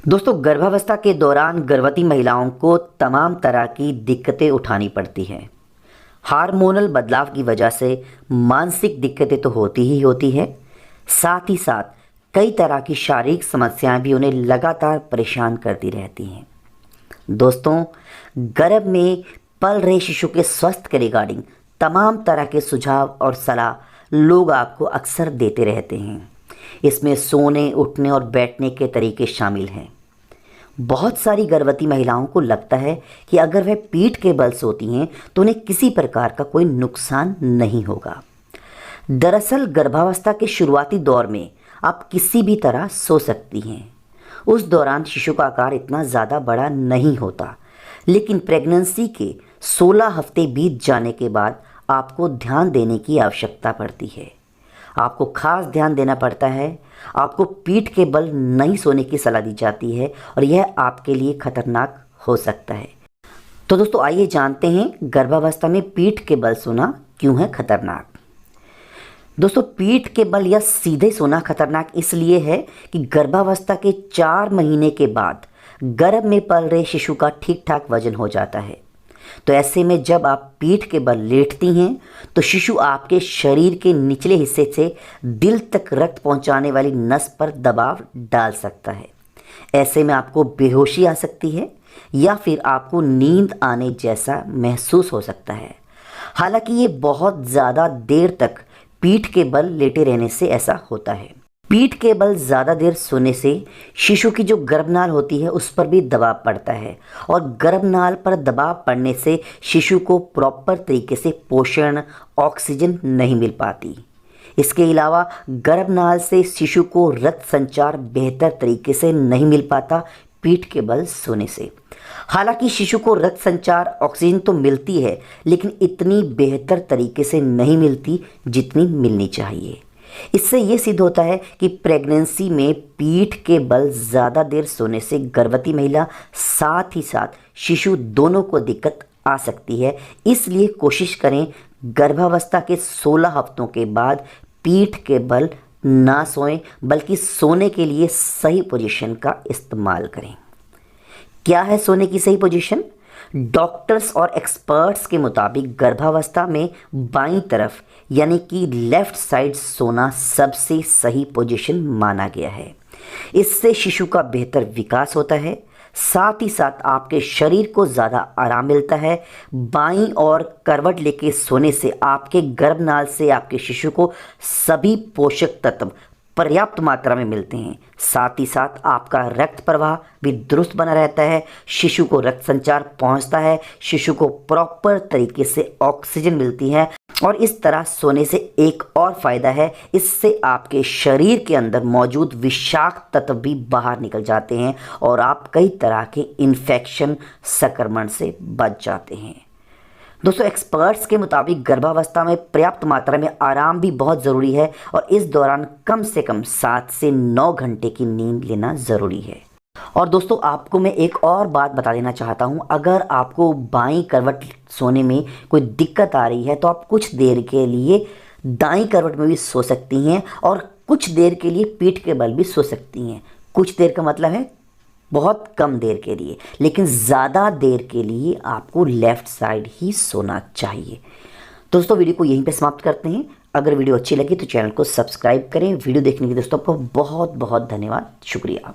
दोस्तों, गर्भावस्था के दौरान गर्भवती महिलाओं को तमाम तरह की दिक्कतें उठानी पड़ती हैं। हार्मोनल बदलाव की वजह से मानसिक दिक्कतें तो होती ही होती है, साथ ही साथ कई तरह की शारीरिक समस्याएं भी उन्हें लगातार परेशान करती रहती हैं। दोस्तों, गर्भ में पल रहे शिशु के स्वास्थ्य के रिगार्डिंग तमाम तरह के सुझाव और सलाह लोग आपको अक्सर देते रहते हैं। इसमें सोने, उठने और बैठने के तरीके शामिल हैं। बहुत सारी गर्भवती महिलाओं को लगता है कि अगर वह पीठ के बल सोती हैं तो उन्हें किसी प्रकार का कोई नुकसान नहीं होगा। दरअसल गर्भावस्था के शुरुआती दौर में आप किसी भी तरह सो सकती हैं। उस दौरान शिशु का आकार इतना ज़्यादा बड़ा नहीं होता, लेकिन प्रेगनेंसी के 16 हफ्ते बीत जाने के बाद आपको ध्यान देने की आवश्यकता पड़ती है। आपको खास ध्यान देना पड़ता है। आपको पीठ के बल नहीं सोने की सलाह दी जाती है और यह आपके लिए खतरनाक हो सकता है। तो दोस्तों, आइए जानते हैं गर्भावस्था में पीठ के बल सोना क्यों है खतरनाक। दोस्तों, पीठ के बल या सीधे सोना खतरनाक इसलिए है कि गर्भावस्था के 4 महीने के बाद गर्भ में पल रहे शिशु का ठीक ठाक वजन हो जाता है। तो ऐसे में जब आप पीठ के बल लेटती हैं तो शिशु आपके शरीर के निचले हिस्से से दिल तक रक्त पहुंचाने वाली नस पर दबाव डाल सकता है। ऐसे में आपको बेहोशी आ सकती है या फिर आपको नींद आने जैसा महसूस हो सकता है। हालांकि ये बहुत ज़्यादा देर तक पीठ के बल लेटे रहने से ऐसा होता है। पीठ के बल ज़्यादा देर सोने से शिशु की जो गर्भनाल होती है उस पर भी दबाव पड़ता है और गर्भनाल पर दबाव पड़ने से शिशु को प्रॉपर तरीके से पोषण, ऑक्सीजन नहीं मिल पाती। इसके अलावा गर्भनाल से शिशु को रक्त संचार बेहतर तरीके से नहीं मिल पाता पीठ के बल सोने से। हालांकि शिशु को रक्त संचार, ऑक्सीजन तो मिलती है, लेकिन इतनी बेहतर तरीके से नहीं मिलती जितनी मिलनी चाहिए। इससे ये सिद्ध होता है कि प्रेगनेंसी में पीठ के बल ज़्यादा देर सोने से गर्भवती महिला साथ ही साथ शिशु दोनों को दिक्कत आ सकती है। इसलिए कोशिश करें गर्भावस्था के 16 हफ्तों के बाद पीठ के बल ना सोएं, बल्कि सोने के लिए सही पोजीशन का इस्तेमाल करें। क्या है सोने की सही पोजीशन? डॉक्टर्स और एक्सपर्ट्स के मुताबिक गर्भावस्था में बाईं तरफ यानी कि लेफ़्ट साइड सोना सबसे सही पोजीशन माना गया है। इससे शिशु का बेहतर विकास होता है, साथ ही साथ आपके शरीर को ज़्यादा आराम मिलता है। बाईं और करवट लेके सोने से आपके गर्भनाल से आपके शिशु को सभी पोषक तत्व पर्याप्त मात्रा में मिलते हैं। साथ ही साथ आपका रक्त प्रवाह भी दुरुस्त बना रहता है, शिशु को रक्त संचार पहुंचता है, शिशु को प्रॉपर तरीके से ऑक्सीजन मिलती है। और इस तरह सोने से एक और फ़ायदा है, इससे आपके शरीर के अंदर मौजूद विषाक्त तत्व भी बाहर निकल जाते हैं और आप कई तरह के इन्फेक्शन, संक्रमण से बच जाते हैं। दोस्तों, एक्सपर्ट्स के मुताबिक गर्भावस्था में पर्याप्त मात्रा में आराम भी बहुत ज़रूरी है और इस दौरान कम से कम 7 से 9 घंटे की नींद लेना ज़रूरी है। और दोस्तों, आपको मैं एक और बात बता देना चाहता हूँ, अगर आपको बाईं करवट सोने में कोई दिक्कत आ रही है तो आप कुछ देर के लिए दाईं करवट में भी सो सकती हैं और कुछ देर के लिए पीठ के बल भी सो सकती हैं। कुछ देर का मतलब है बहुत कम देर के लिए, लेकिन ज़्यादा देर के लिए आपको लेफ़्ट साइड ही सोना चाहिए। दोस्तों, वीडियो को यहीं पे समाप्त करते हैं। अगर वीडियो अच्छी लगी तो चैनल को सब्सक्राइब करें। वीडियो देखने के लिए दोस्तों आपको बहुत बहुत धन्यवाद, शुक्रिया।